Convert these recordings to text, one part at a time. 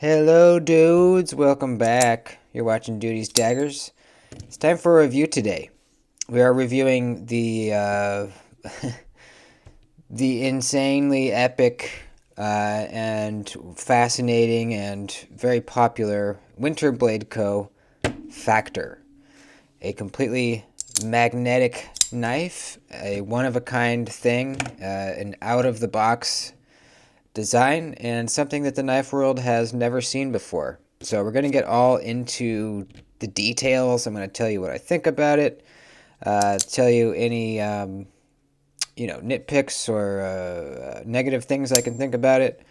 Hello, dudes. Welcome back. You're watching Duty's Daggers. It's time for a review today. We are reviewing the the insanely epic and fascinating and very popular Winterbladeco Factor, a completely magnetic knife, a one-of-a-kind thing, an out-of-the-box design, and something that the knife world has never seen before. So we're going to get all into the details. I'm going to tell you what I think about it, tell you any nitpicks or negative things I can think about it.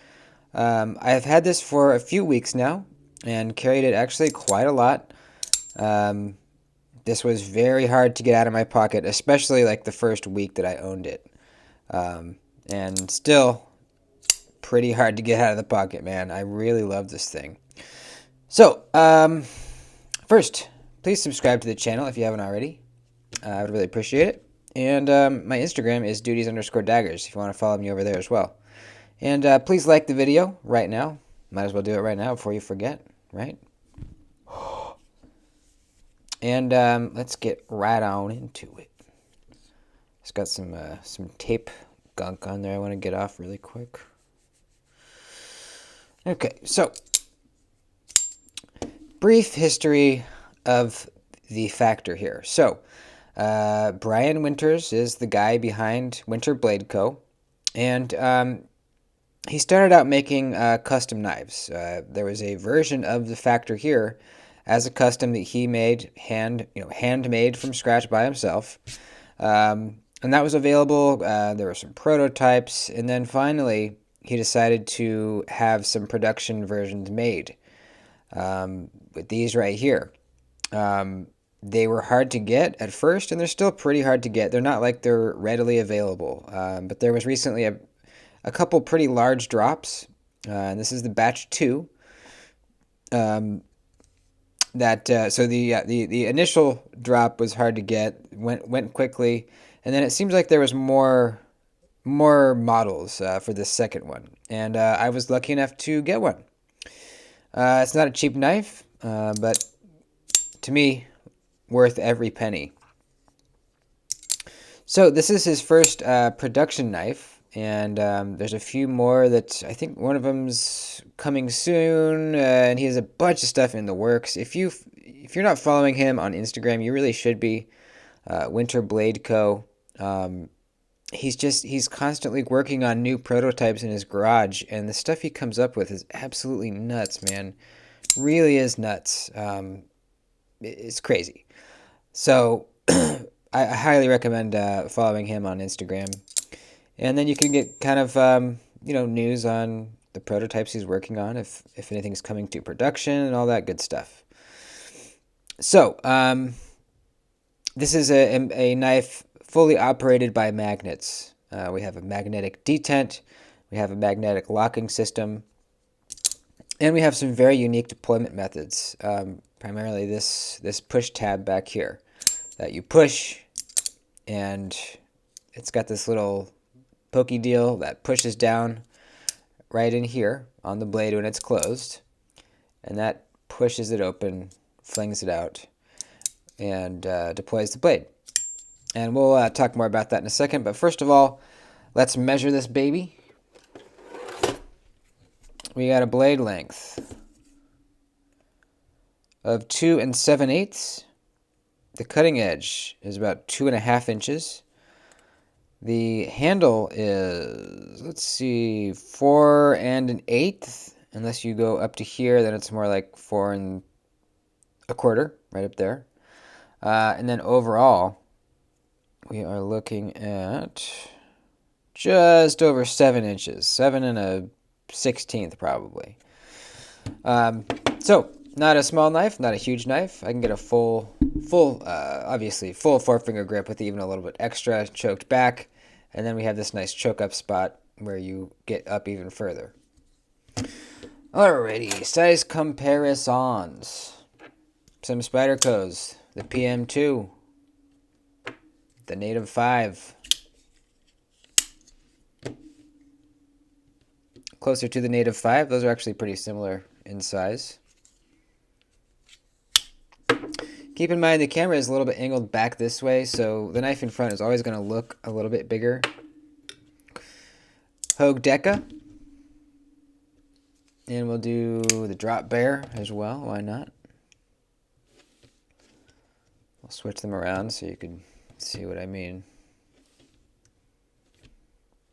I've had this for a few weeks now and carried it actually quite a lot. This was very hard to get out of my pocket, especially like the first week that I owned it. And still pretty hard to get out of the pocket, man. I really love this thing. So, first, please subscribe to the channel if you haven't already. I would really appreciate it. And my Instagram is duties_daggers if you want to follow me over there as well. And please like the video right now. Might as well do it right now before you forget, right? And let's get right on into it. It's got some tape gunk on there I want to get off really quick. Okay, so brief history of the Factor here. So, Brian Winters is the guy behind Winterbladeco, and he started out making custom knives. There was a version of the Factor here as a custom that he made handmade from scratch by himself, and that was available. There were some prototypes, and then finally he decided to have some production versions made with these right here. They were hard to get at first, and they're still pretty hard to get. They're not like they're readily available, but there was recently a couple pretty large drops, and this is the batch 2. So the initial drop was hard to get, went quickly, and then it seems like there was more models for this second one, and I was lucky enough to get one. It's not a cheap knife, but to me, worth every penny. So this is his first production knife, and there's a few more that I think one of them's coming soon, and he has a bunch of stuff in the works. If you're not following him on Instagram, you really should be. Winterbladeco. He's constantly working on new prototypes in his garage, and the stuff he comes up with is absolutely nuts, man. Really is nuts. It's crazy. So I highly recommend following him on Instagram, and then you can get kind of news on the prototypes he's working on, if anything's coming to production and all that good stuff. So this is a knife fully operated by magnets. We have a magnetic detent, we have a magnetic locking system, and we have some very unique deployment methods. Primarily this push tab back here that you push, and it's got this little pokey deal that pushes down right in here on the blade when it's closed, and that pushes it open, flings it out, and deploys the blade. And we'll talk more about that in a second, but first of all, let's measure this baby. We got a blade length of 2 7/8. The cutting edge is about 2.5 inches. The handle is, let's see, 4 1/8. Unless you go up to here, then it's more like 4 1/4, right up there. And then overall, we are looking at just over 7 inches, 7 1/16 probably. So not a small knife, not a huge knife. I can get a obviously full 4-finger grip with even a little bit extra choked back, and then we have this nice choke up spot where you get up even further. Alrighty, size comparisons. Some Spydercos, the PM2, the Native 5. Closer to the Native 5. Those are actually pretty similar in size. Keep in mind the camera is a little bit angled back this way, so the knife in front is always going to look a little bit bigger. Hogue Deca. And we'll do the drop bear as well, why not? I'll switch them around so you can see what I mean.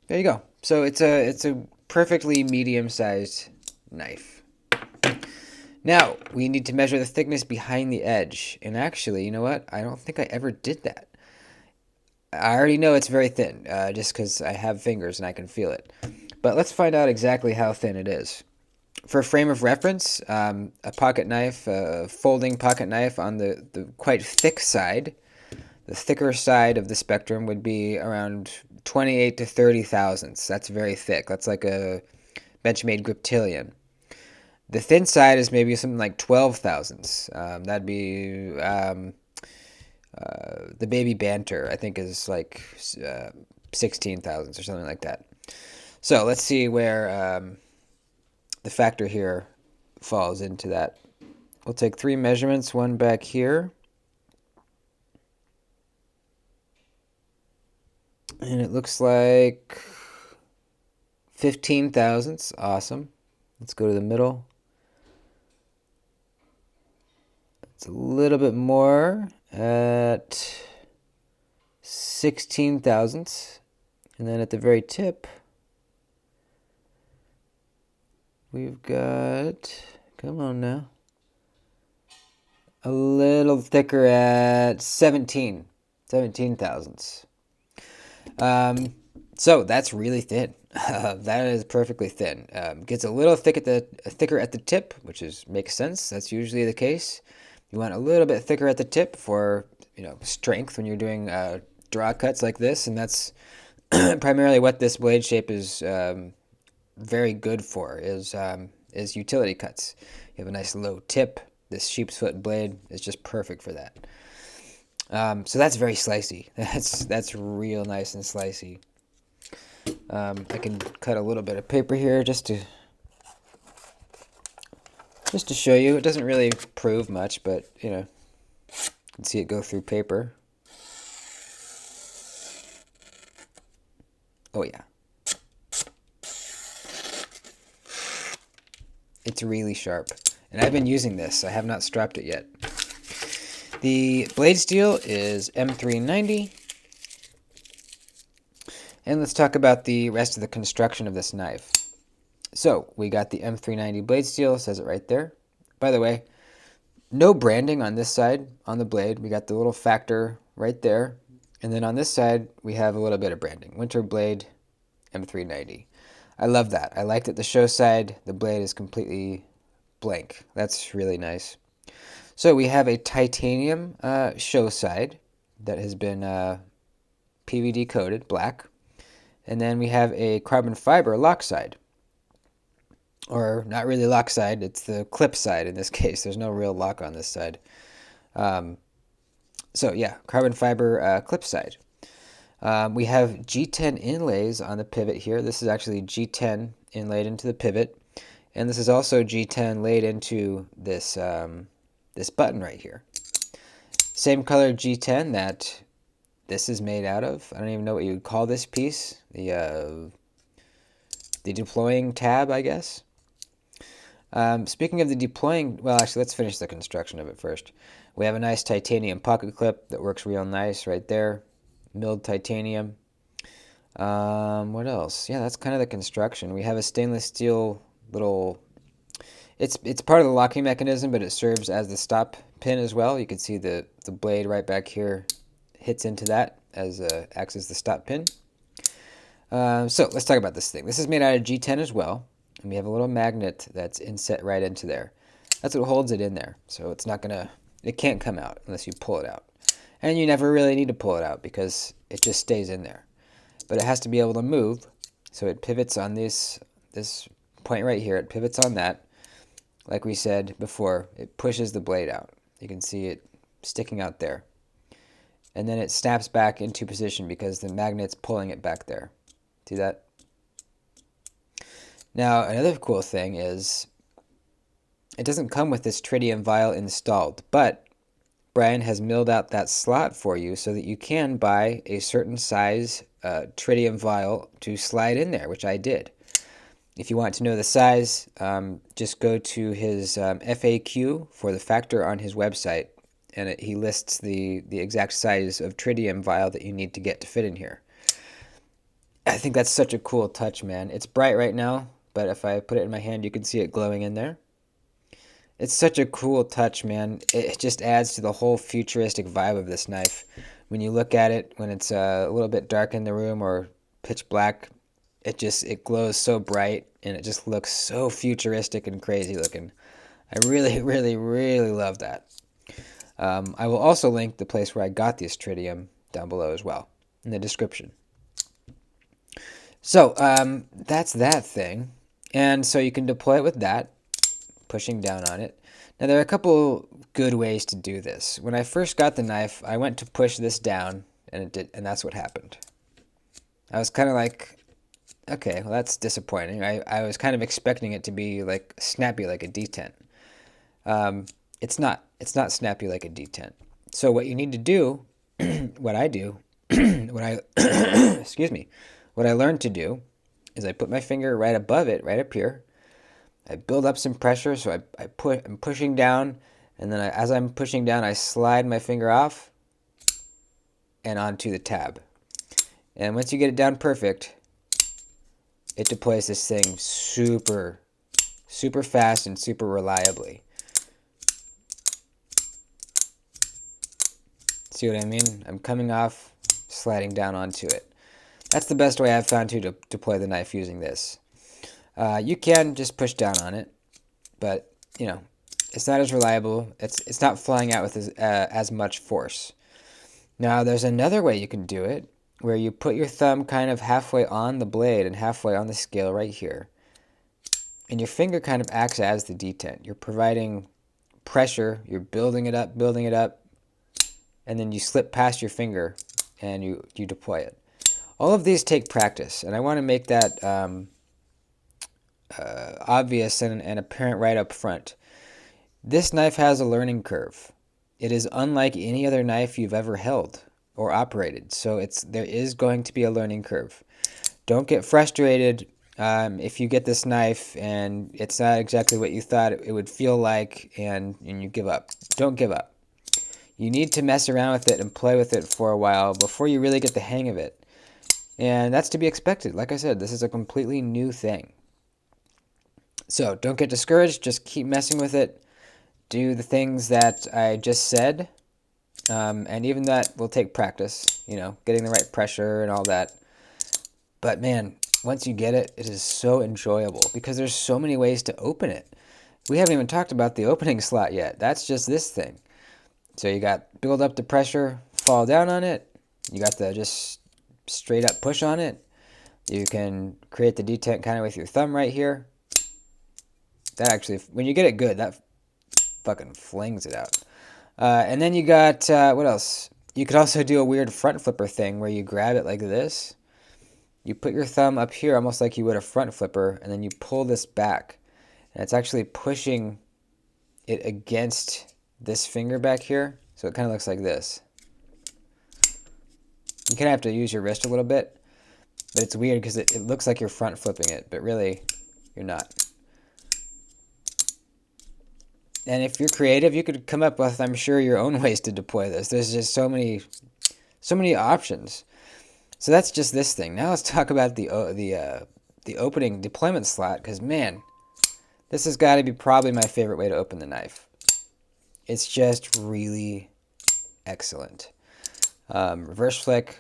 There you go. So it's a perfectly medium-sized knife. Now, we need to measure the thickness behind the edge. And actually, you know what? I don't think I ever did that. I already know it's very thin, just because I have fingers and I can feel it. But let's find out exactly how thin it is. For a frame of reference, a pocket knife, a folding pocket knife on the quite thick side, the thicker side of the spectrum would be around 28 to 30 thousandths. That's very thick. That's like a Benchmade Griptilian. The thin side is maybe something like 12 thousandths. That'd be the Baby Banter, I think, is like 16 thousandths or something like that. So let's see where the factor here falls into that. We'll take 3 measurements, one back here. And it looks like 15 thousandths. Awesome. Let's go to the middle. It's a little bit more at 16 thousandths. And then at the very tip, we've got, come on now, a little thicker at 17 thousandths. So that's really thin. That is perfectly thin. Gets a little thicker at the tip, which makes sense. That's usually the case. You want a little bit thicker at the tip for strength when you're doing draw cuts like this, and that's primarily what this blade shape is very good for. Is utility cuts. You have a nice low tip. This sheep's foot blade is just perfect for that. So that's very slicey. That's real nice and slicey. I can cut a little bit of paper here just to show you. It doesn't really prove much, but you can see it go through paper. Oh yeah. It's really sharp. And I've been using this. I have not strapped it yet. The blade steel is M390. And let's talk about the rest of the construction of this knife. So we got the M390 blade steel, it says it right there. By the way, no branding on this side on the blade. We got the little factor right there. And then on this side, we have a little bit of branding. Winterblade M390. I love that. I like that the show side, the blade is completely blank. That's really nice. So we have a titanium show side that has been PVD coated, black. And then we have a carbon fiber lock side. Or not really lock side, it's the clip side in this case. There's no real lock on this side. So yeah, carbon fiber clip side. We have G10 inlays on the pivot here. This is actually G10 inlaid into the pivot. And this is also G10 laid into this, this button right here. Same color G10 that this is made out of. I don't even know what you would call this piece. The deploying tab, I guess. Speaking of the deploying, well, actually, let's finish the construction of it first. We have a nice titanium pocket clip that works real nice right there. Milled titanium. What else? Yeah, that's kind of the construction. We have a stainless steel little... It's part of the locking mechanism, but it serves as the stop pin as well. You can see the blade right back here hits into that as acts as the stop pin. So let's talk about this thing. This is made out of G10 as well, and we have a little magnet that's inset right into there. That's what holds it in there. So it can't come out unless you pull it out. And you never really need to pull it out because it just stays in there. But it has to be able to move, so it pivots on this point right here. It pivots on that. Like we said before, it pushes the blade out. You can see it sticking out there. And then it snaps back into position because the magnet's pulling it back there. See that? Now, another cool thing is it doesn't come with this tritium vial installed, but Brian has milled out that slot for you so that you can buy a certain size tritium vial to slide in there, which I did. If you want to know the size, just go to his FAQ for the factor on his website, and he lists the exact size of tritium vial that you need to get to fit in here. I think that's such a cool touch, man. It's bright right now, but if I put it in my hand, you can see it glowing in there. It's such a cool touch, man. It just adds to the whole futuristic vibe of this knife. When you look at it, when it's a little bit dark in the room or pitch black, it glows so bright, and it just looks so futuristic and crazy looking. I really, really, really love that. I will also link the place where I got this tritium down below as well in the description. So that's that thing. And so you can deploy it with that, pushing down on it. Now there are a couple good ways to do this. When I first got the knife, I went to push this down, and that's what happened. I was kind of like, okay, well that's disappointing. I was kind of expecting it to be like snappy like a detent. It's not. It's not snappy like a detent. So what you need to do, what I do, excuse me, what I learned to do is I put my finger right above it, right up here. I build up some pressure, so I'm pushing down, and then as I'm pushing down, I slide my finger off and onto the tab. And once you get it down perfect, it deploys this thing super, super fast and super reliably. See what I mean? I'm coming off, sliding down onto it. That's the best way I've found to deploy the knife using this. You can just push down on it, but you know, it's not as reliable. It's not flying out with as much force. Now there's another way you can do it, where you put your thumb kind of halfway on the blade and halfway on the scale right here, and your finger kind of acts as the detent. You're providing pressure. You're building it up, and then you slip past your finger and you deploy it. All of these take practice, and I want to make that obvious and apparent right up front. This knife has a learning curve. It is unlike any other knife you've ever held or operated, so there is going to be a learning curve. Don't get frustrated if you get this knife and it's not exactly what you thought it would feel like, and you give up. Don't give up. You need to mess around with it and play with it for a while before you really get the hang of it. And that's to be expected. Like I said, this is a completely new thing. So don't get discouraged. Just keep messing with it. Do the things that I just said. And even that will take practice, getting the right pressure and all that. But man, once you get it, it is so enjoyable because there's so many ways to open it. We haven't even talked about the opening slot yet. That's just this thing. So you got build up the pressure, fall down on it. You got the just straight up push on it. You can create the detent kind of with your thumb right here. That actually, when you get it good, that fucking flings it out. And then you got, what else? You could also do a weird front flipper thing where you grab it like this. You put your thumb up here almost like you would a front flipper, and then you pull this back. And it's actually pushing it against this finger back here, so it kind of looks like this. You kind of have to use your wrist a little bit, but it's weird because it looks like you're front flipping it, but really you're not. And if you're creative, you could come up with, I'm sure, your own ways to deploy this. There's just so many options. So that's just this thing. Now let's talk about the opening deployment slot, because man, this has got to be probably my favorite way to open the knife. It's just really excellent. Reverse flick,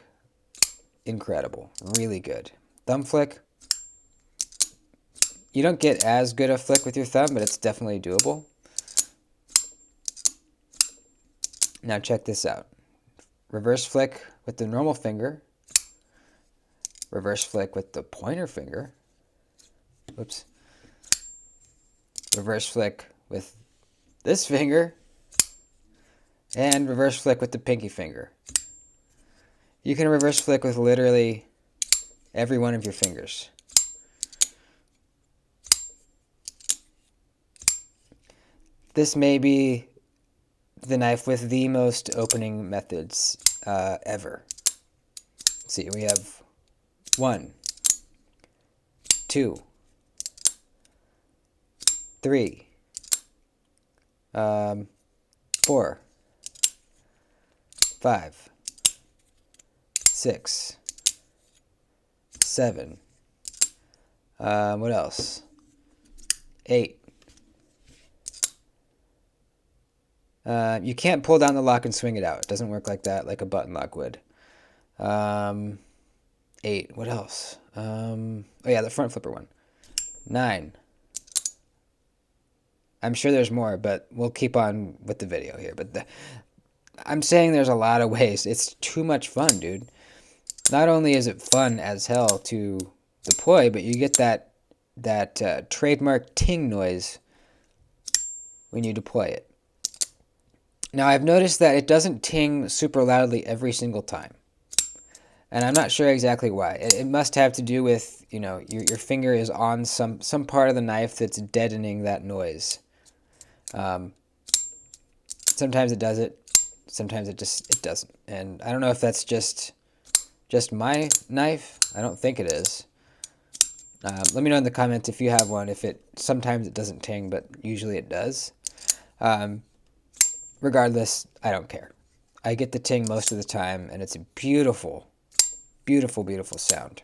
incredible, really good. Thumb flick, you don't get as good a flick with your thumb, but it's definitely doable. Now check this out. Reverse flick with the normal finger. Reverse flick with the pointer finger. Whoops. Reverse flick with this finger. And reverse flick with the pinky finger. You can reverse flick with literally every one of your fingers. this may be the knife with the most opening methods ever. Let's see, we have 1, 2, 3, 4, 5, 6, 7. What else? 8. You can't pull down the lock and swing it out. It doesn't work like that, like a button lock would. 8. What else? Oh yeah, the front flipper one. 9. I'm sure there's more, but we'll keep on with the video here. But I'm saying there's a lot of ways. It's too much fun, dude. Not only is it fun as hell to deploy, but you get that trademark ting noise when you deploy it. Now, I've noticed that it doesn't ting super loudly every single time. And I'm not sure exactly why. It must have to do with, you know, your finger is on some part of the knife that's deadening that noise. Sometimes it does it. Sometimes it doesn't. And I don't know if that's just my knife. I don't think it is. Let me know in the comments if you have one. If sometimes it doesn't ting, but usually it does. Regardless, I don't care. I get the ting most of the time, and it's a beautiful, beautiful, beautiful sound.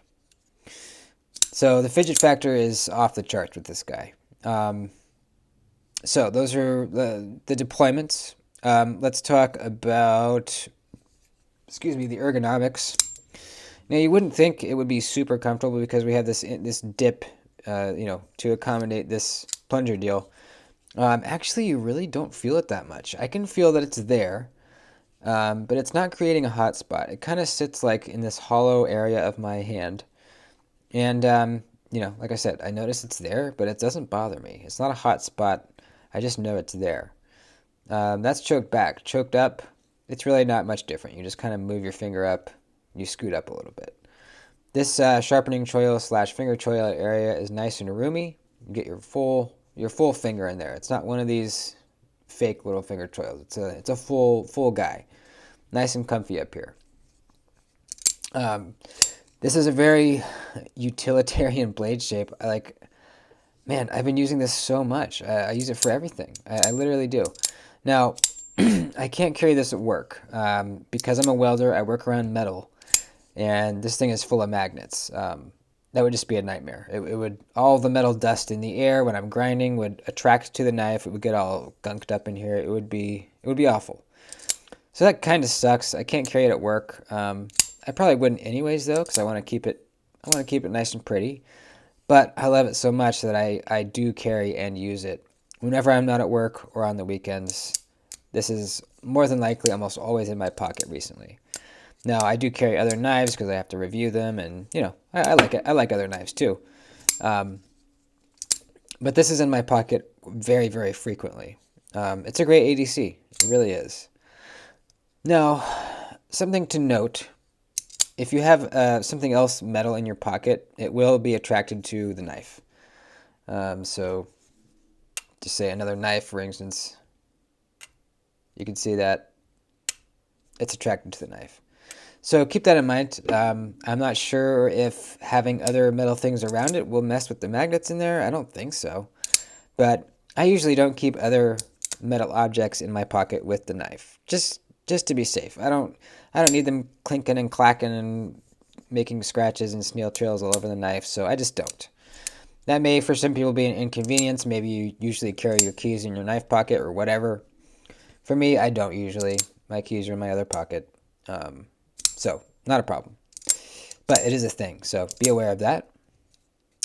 So the fidget factor is off the charts with this guy. So those are the deployments. Let's talk about, the ergonomics. Now, you wouldn't think it would be super comfortable because we have this dip, to accommodate this plunger deal. Actually, you really don't feel it that much. I can feel that it's there, but it's not creating a hot spot. It kind of sits like in this hollow area of my hand. And, like I said, I notice it's there, but it doesn't bother me. It's not a hot spot. I just know it's there. That's choked back. Choked up, it's really not much different. You just kind of move your finger up. You scoot up a little bit. This sharpening trail / finger trail area is nice and roomy. You get your full finger in there. It's not one of these fake little finger trails. It's a full guy. Nice and comfy up here. This is a very utilitarian blade shape. Man, I've been using this so much. I use it for everything. I literally do. Now, I can't carry this at work because I'm a welder. I work around metal, and this thing is full of magnets. That would just be a nightmare. It would, all the metal dust in the air when I'm grinding would attract to the knife. It would get all gunked up in here. It would be awful. So that kind of sucks. I can't carry it at work. I probably wouldn't anyways though, because I want to keep it nice and pretty. But I love it so much that I do carry and use it whenever I'm not at work or on the weekends. This is more than likely almost always in my pocket recently. Now, I do carry other knives because I have to review them, and, I like it. I like other knives, too. But this is in my pocket very, very frequently. It's a great ADC. It really is. Now, something to note. If you have something else metal in your pocket, it will be attracted to the knife. So, just say another knife, for instance. You can see that it's attracted to the knife. So keep that in mind. I'm not sure if having other metal things around it will mess with the magnets in there. I don't think so. But I usually don't keep other metal objects in my pocket with the knife. Just to be safe. I don't need them clinking and clacking and making scratches and snail trails all over the knife, so I just don't. That may, for some people, be an inconvenience. Maybe you usually carry your keys in your knife pocket or whatever. For me, I don't usually. My keys are in my other pocket. So, not a problem. But it is a thing, so be aware of that.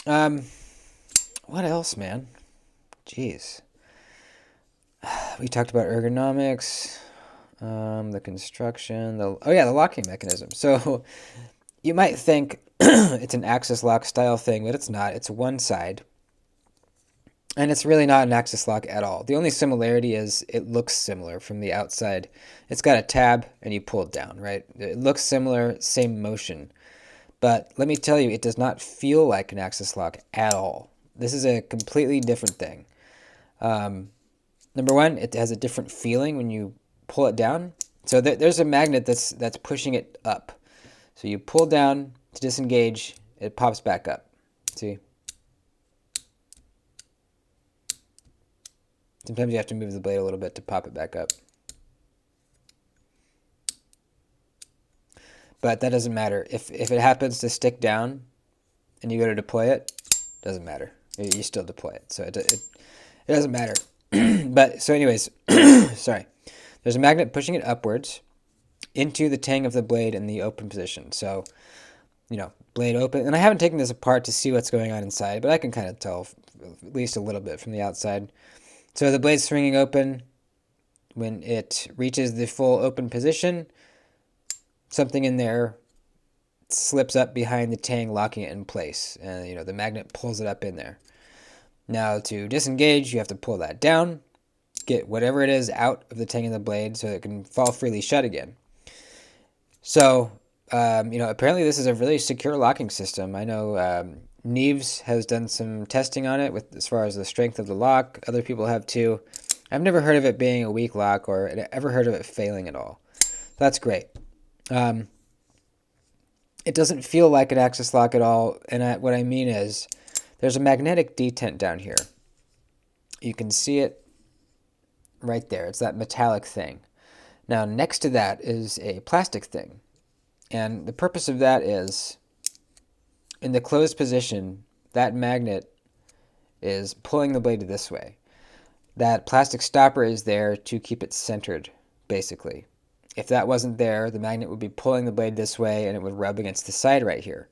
What else, man? Jeez. We talked about ergonomics, the construction, the locking mechanism. So, you might think it's an axis lock style thing, but it's not. It's one side. And it's really not an axis lock at all. The only similarity is it looks similar from the outside. It's got a tab and you pull it down, right? It looks similar, same motion. But let me tell you, it does not feel like an axis lock at all. This is a completely different thing. Number one, it has a different feeling when you pull it down. So there's a magnet that's pushing it up. So you pull down to disengage, it pops back up. See? Sometimes you have to move the blade a little bit to pop it back up. But that doesn't matter. If it happens to stick down and you go to deploy it, doesn't matter. You still deploy it. So it doesn't matter. But so anyways, sorry. There's a magnet pushing it upwards into the tang of the blade in the open position. So, blade open. And I haven't taken this apart to see what's going on inside, but I can kind of tell at least a little bit from the outside. So the blade's swinging open. When it reaches the full open position, something in there slips up behind the tang, locking it in place. And, the magnet pulls it up in there. Now, to disengage, you have to pull that down, get whatever it is out of the tang of the blade so it can fall freely shut again. So, apparently this is a really secure locking system. I know Neves has done some testing on it as far as the strength of the lock. Other people have too. I've never heard of it being a weak lock or ever heard of it failing at all. That's great. It doesn't feel like an axis lock at all, and what I mean is there's a magnetic detent down here. You can see it right there. It's that metallic thing. Now, next to that is a plastic thing. And the purpose of that is, in the closed position, that magnet is pulling the blade this way. That plastic stopper is there to keep it centered, basically. If that wasn't there, the magnet would be pulling the blade this way and it would rub against the side right here.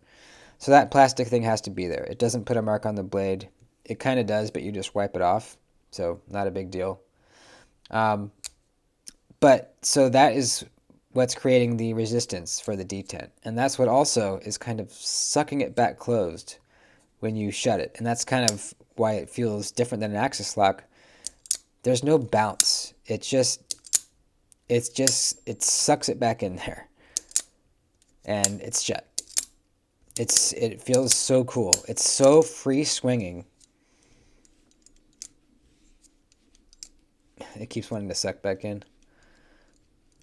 So that plastic thing has to be there. It doesn't put a mark on the blade. It kind of does, but you just wipe it off. So not a big deal. But so that is what's creating the resistance for the detent. And that's what also is kind of sucking it back closed when you shut it. And that's kind of why it feels different than an axis lock. There's no bounce. It sucks it back in there. And it's shut. It feels so cool. It's so free swinging. It keeps wanting to suck back in.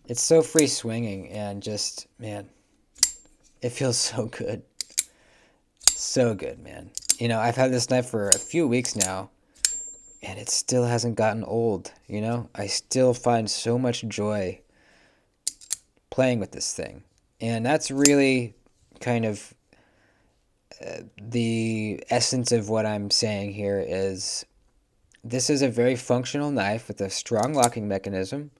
It's so free swinging and just, man, it feels so good. So good, man. I've had this knife for a few weeks now and it still hasn't gotten old, I still find so much joy playing with this thing. And that's really kind of the essence of what I'm saying here is this is a very functional knife with a strong locking mechanism,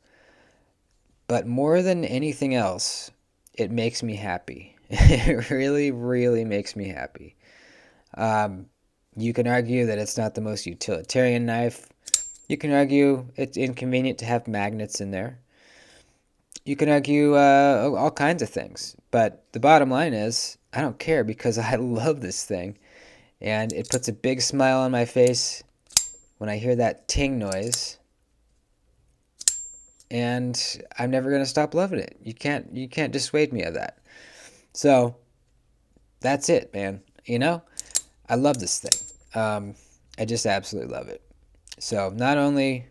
but more than anything else, it makes me happy. It really, really makes me happy. You can argue that it's not the most utilitarian knife. You can argue it's inconvenient to have magnets in there. You can argue all kinds of things. But the bottom line is, I don't care because I love this thing. And it puts a big smile on my face when I hear that ting noise. And I'm never going to stop loving it. You can't dissuade me of that. So, that's it, man. I love this thing. I just absolutely love it. So, not only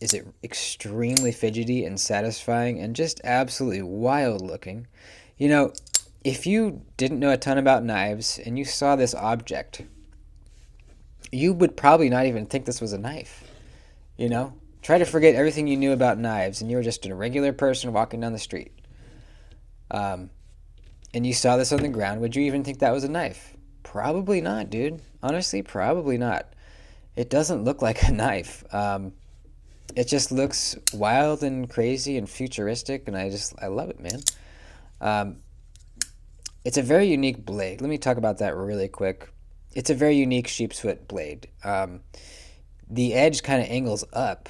is it extremely fidgety and satisfying and just absolutely wild looking, if you didn't know a ton about knives and you saw this object, you would probably not even think this was a knife. Try to forget everything you knew about knives and you were just a regular person walking down the street. And you saw this on the ground, would you even think that was a knife? Probably not, dude. Honestly, probably not. It doesn't look like a knife. It just looks wild and crazy and futuristic, and I love it, man. It's a very unique blade. Let me talk about that really quick. It's a very unique sheep's foot blade. The edge kind of angles up,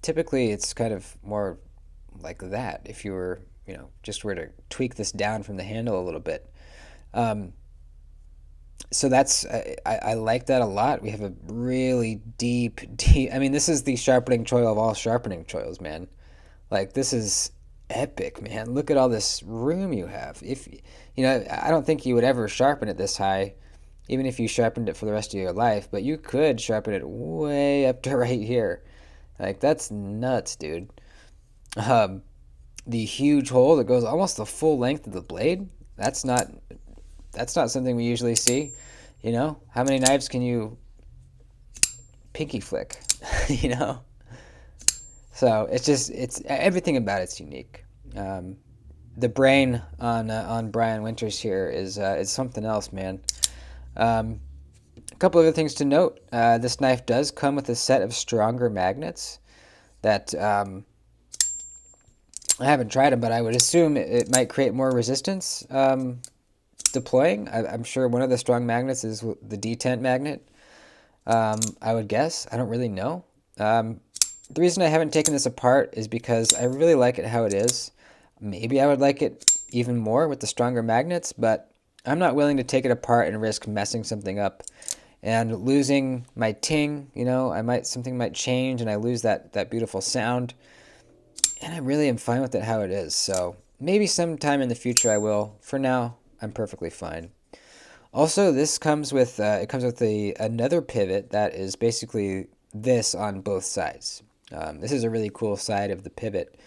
typically it's kind of more like that if you were, just were to tweak this down from the handle a little bit. So that's, I like that a lot. We have a really deep, this is the sharpening choil of all sharpening choils, man. Like, this is epic, man. Look at all this room you have. I don't think you would ever sharpen it this high even if you sharpened it for the rest of your life, but you could sharpen it way up to right here. Like, that's nuts, dude. Um, the huge hole that goes almost the full length of the blade, that's not something we usually see. You know, how many knives can you pinky flick? You know, so it's everything about it's unique. The brain on Brian Winters here is something else, man. A couple other things to note: this knife does come with a set of stronger magnets that I haven't tried them, but I would assume it might create more resistance deploying. I'm sure one of the strong magnets is the detent magnet. I would guess. I don't really know. The reason I haven't taken this apart is because I really like it how it is. Maybe I would like it even more with the stronger magnets, but I'm not willing to take it apart and risk messing something up and losing my ting. You know, something might change and I lose that beautiful sound. And I really am fine with it how it is. So maybe sometime in the future I will. For now, I'm perfectly fine. Also, this comes with another pivot that is basically this on both sides. This is a really cool side of the pivot,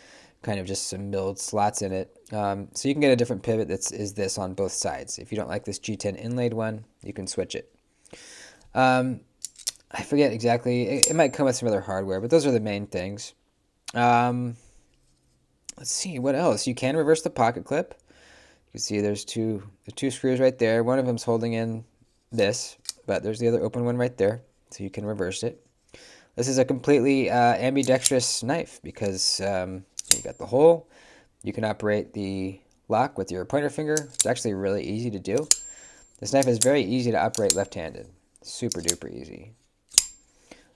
kind of just some milled slots in it. So you can get a different pivot is this on both sides. If you don't like this G10 inlaid one, you can switch it. I forget exactly. It might come with some other hardware, but those are the main things. Let's see, what else? You can reverse the pocket clip. You can see there's the two screws right there. One of them's holding in this, but there's the other open one right there, so you can reverse it. This is a completely ambidextrous knife because you got the hole. You can operate the lock with your pointer finger. It's actually really easy to do. This knife is very easy to operate left-handed. Super duper easy.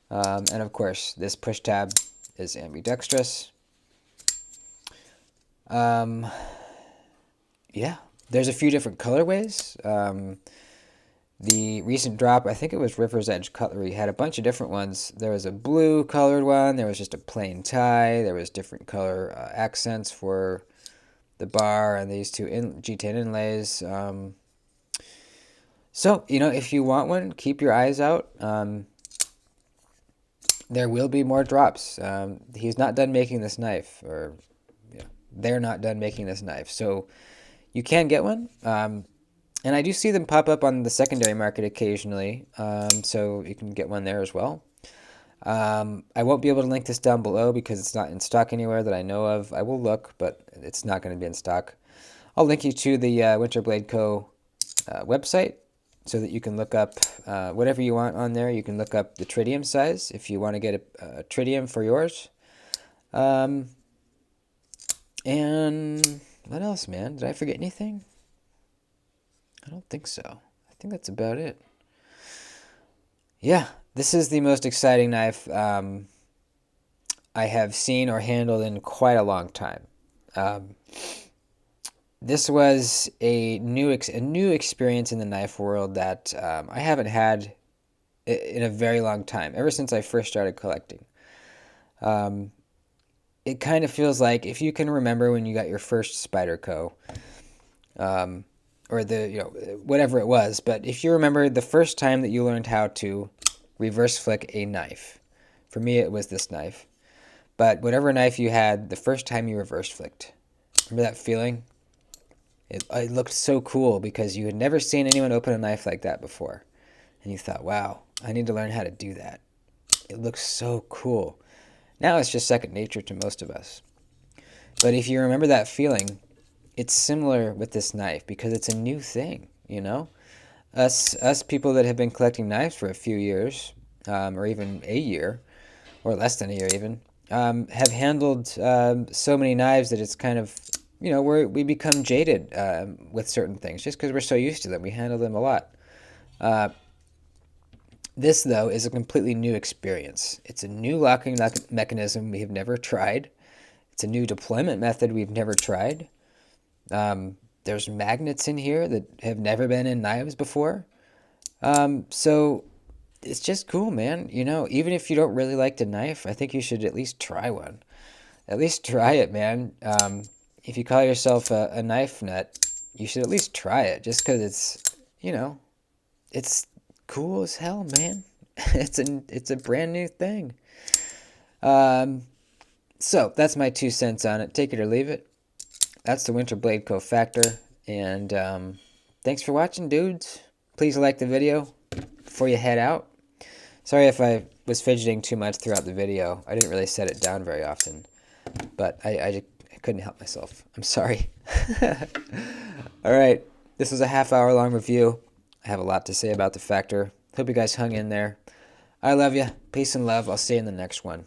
And of course, this push tab is ambidextrous. Yeah, there's a few different colorways. The recent drop, I think it was River's Edge Cutlery, had a bunch of different ones. There was a blue colored one. There was just a plain tie. There was different color accents for the bar and these two G10 inlays. So, you know, if you want one, keep your eyes out. There will be more drops. He's not done making this knife, or they're not done making this knife. So you can get one. And I do see them pop up on the secondary market occasionally, so you can get one there as well. I won't be able to link this down below because it's not in stock anywhere that I know of. I will look, but it's not going to be in stock. I'll link you to the Winterbladeco website so that you can look up whatever you want on there. You can look up the tritium size if you want to get a tritium for yours. And what else, man? Did I forget anything? I don't think so. I think that's about it. Yeah, this is the most exciting knife I have seen or handled in quite a long time. This was a new experience in the knife world that I haven't had in a very long time, ever since I first started collecting. It kind of feels like, if you can remember when you got your first Spyderco, or whatever it was, but if you remember the first time that you learned how to reverse flick a knife, for me it was this knife, but whatever knife you had, the first time you reverse flicked, remember that feeling? It looked so cool because you had never seen anyone open a knife like that before, and you thought, wow, I need to learn how to do that. It looks so cool. Now it's just second nature to most of us. But if you remember that feeling, it's similar with this knife because it's a new thing, you know? Us people that have been collecting knives for a few years, or even a year, or less than a year even, have handled so many knives that it's kind of, we become jaded with certain things just because we're so used to them. We handle them a lot. This, though, is a completely new experience. It's a new locking mechanism we have never tried. It's a new deployment method we've never tried. There's magnets in here that have never been in knives before. So it's just cool, man. Even if you don't really like the knife, I think you should at least try one. At least try it, man. If you call yourself a knife nut, you should at least try it just because it's it's cool as hell, man. It's a brand new thing. Um, so that's my 2 cents on it. Take it or leave it. That's the Winterbladeco Factor, and thanks for watching, dudes. Please like the video before you head out. Sorry if I was fidgeting too much throughout the video. I didn't really set it down very often, but I couldn't help myself. I'm sorry. All right, this was a half-hour long review. I have a lot to say about the Factor. Hope you guys hung in there. I love you. Peace and love. I'll see you in the next one.